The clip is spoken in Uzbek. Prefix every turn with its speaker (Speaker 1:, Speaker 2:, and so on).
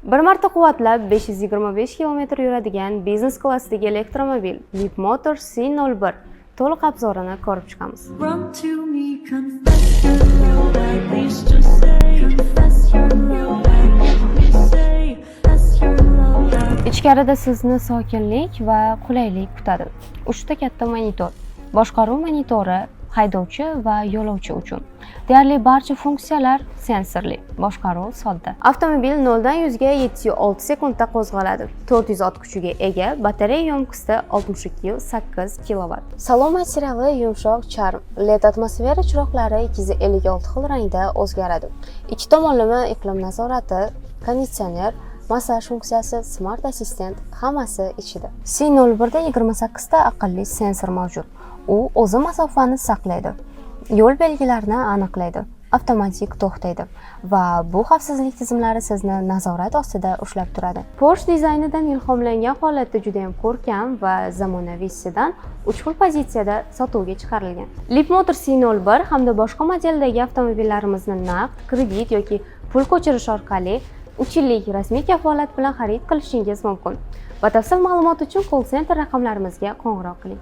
Speaker 1: Bir marta quvvatlab 525 km yuradigan biznes klassidagi elektromobil Leapmotor C01 to'liq obzorini ko'rib chiqamiz.
Speaker 2: Run to me, confess your love, at least just say, confess your love, let me say, confess your love.
Speaker 1: Ichkarida sizni sokinlik va qulaylik kutadi. 3 ta katta monitor, boshqaruv monitori, haydovchi va yo'lovchi uchun. Deyarli barcha funksiyalar sensorli, boshqaruv sodda. Avtomobil 0 dan 100 ga 706 sekundda qo'zg'aladi. 400 ot kuchiga ega, batareya yomkisi 62,8 kW. Salon materiali yumshoq charm, LED atmosfera chiroqlari 256 xil rangda o'zgaradi. Ikki tomonlama iqlim nazorati, konditsioner, massaj funksiyasi, smart assistent hammasi ichida. C01 da 28 ta aqlli sensor mavjud. U o'zi masofani saqlaydi, yo'l belgilarini aniqlaydi, avtomatik to'xtaydi va bu xavfsizlik tizimlari sizni nazorat ostida ushlab turadi. Porsche dizaynidan ilhomlangan holatda juda ham ko'rkam va zamonaviy sedan 3 xil pozitsiyada sotuvga chiqarilgan. Leapmotor C01 hamda boshqa modeldagi avtomobillarimizni naqd, kredit yoki pul ko'chirish orqali 3 yillik rasmiy kafolat bilan xarid qilishingiz mumkin. Batafsil ma'lumot uchun call center raqamlarimizga qo'ng'iroq qiling.